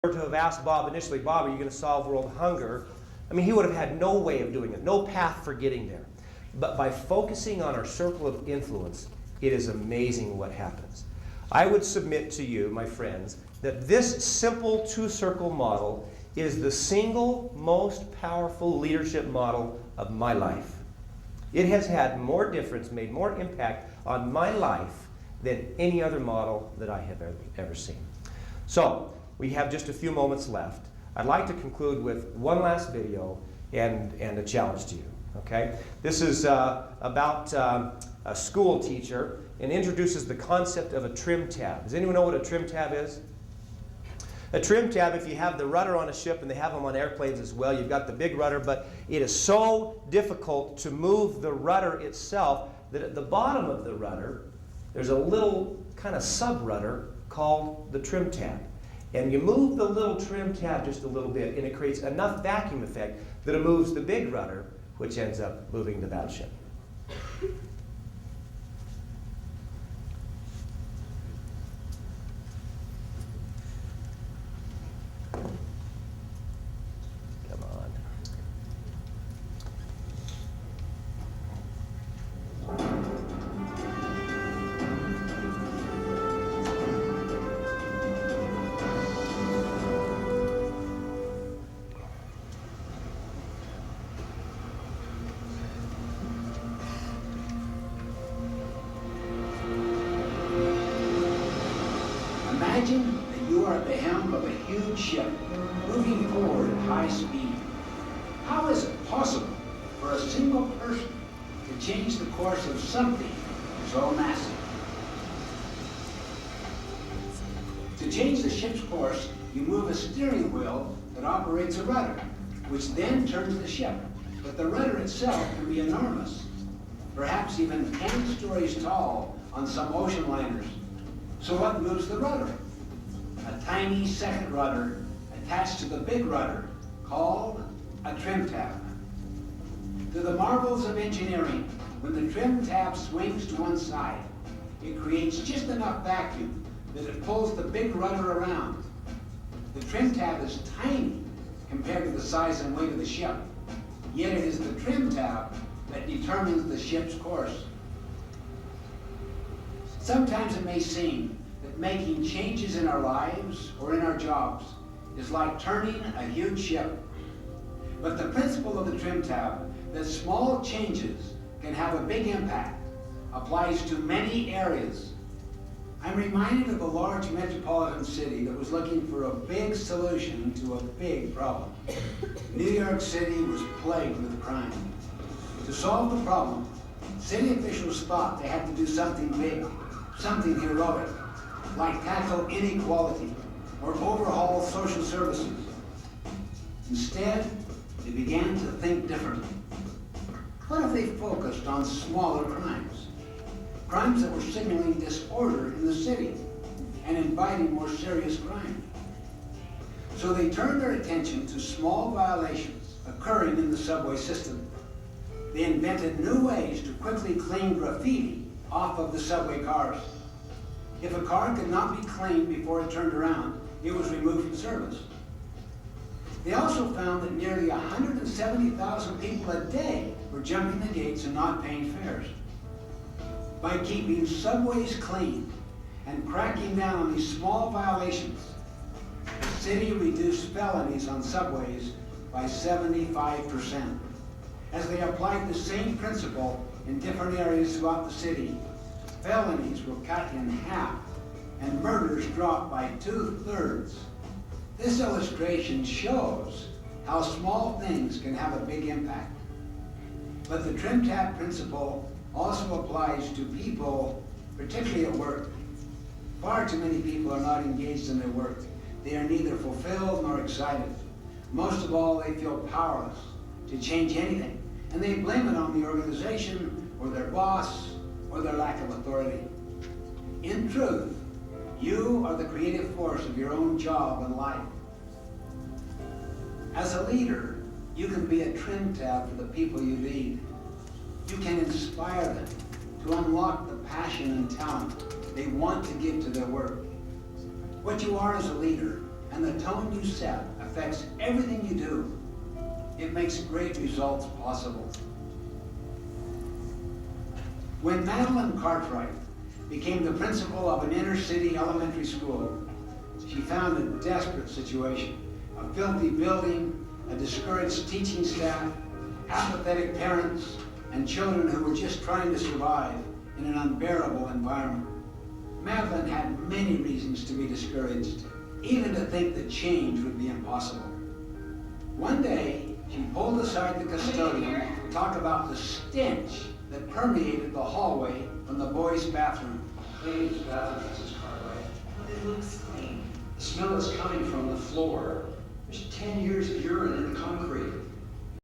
were to have asked Bob initially, Bob, are you going to solve world hunger? I mean, he would have had no way of doing it, no path for getting there. But by focusing on our circle of influence, it is amazing what happens. I would submit to you, my friends, that this simple two-circle model is the single most powerful leadership model of my life. It has had more difference, made more impact on my life than any other model that I have ever seen. So, we have just a few moments left. I'd like to conclude with one last video and a challenge to you, okay? This is about a school teacher and introduces the concept of a trim tab. Does anyone know what a trim tab is? A trim tab, if you have the rudder on a ship, and they have them on airplanes as well, you've got the big rudder, but it is so difficult to move the rudder itself that at the bottom of the rudder, there's a little kind of sub-rudder called the trim tab. And you move the little trim tab just a little bit, and it creates enough vacuum effect that it moves the big rudder, which ends up moving the battleship. Come on. Imagine that you are at the helm of a huge ship moving forward at high speed. How is it possible for a single person to change the course of something so massive? To change the ship's course, you move a steering wheel that operates a rudder, which then turns the ship. But the rudder itself can be enormous, perhaps even 10 stories tall on some ocean liners. So what moves the rudder? A tiny second rudder attached to the big rudder called a trim tab. Through the marvels of engineering, when the trim tab swings to one side, it creates just enough vacuum that it pulls the big rudder around. The trim tab is tiny compared to the size and weight of the ship, yet it is the trim tab that determines the ship's course. Sometimes it may seem that making changes in our lives or in our jobs is like turning a huge ship. But the principle of the trim tab, that small changes can have a big impact, applies to many areas. I'm reminded of a large metropolitan city that was looking for a big solution to a big problem. New York City was plagued with crime. To solve the problem, city officials thought they had to do something big, something heroic, like tackle inequality or overhaul social services. Instead, they began to think differently. What if they focused on smaller crimes? Crimes that were signaling disorder in the city and inviting more serious crime. So they turned their attention to small violations occurring in the subway system. They invented new ways to quickly clean graffiti off of the subway cars. If a car could not be cleaned before it turned around, it was removed from service. They also found that nearly 170,000 people a day were jumping the gates and not paying fares. By keeping subways clean and cracking down on these small violations, the city reduced felonies on subways by 75%. As they applied the same principle in different areas throughout the city, felonies were cut in half and murders dropped by 2/3. This illustration shows how small things can have a big impact. But the trim tab principle also applies to people, particularly at work. Far too many people are not engaged in their work. They are neither fulfilled nor excited. Most of all, they feel powerless to change anything, and they blame it on the organization or their boss or their lack of authority. In truth, you are the creative force of your own job and life. As a leader, you can be a trim tab for the people you lead. You can inspire them to unlock the passion and talent they want to give to their work. What you are as a leader and the tone you set affects everything you do. It makes great results possible. When Madeline Cartwright became the principal of an inner-city elementary school, she found a desperate situation. A filthy building, a discouraged teaching staff, apathetic parents, and children who were just trying to survive in an unbearable environment. Madeline had many reasons to be discouraged, even to think that change would be impossible. One day, she pulled aside the custodian to talk about the stench that permeated the hallway from the boys' bathroom. Clean bathroom, Mrs. Cartwright. But it looks clean. The smell is coming from the floor. There's 10 years of urine in the concrete.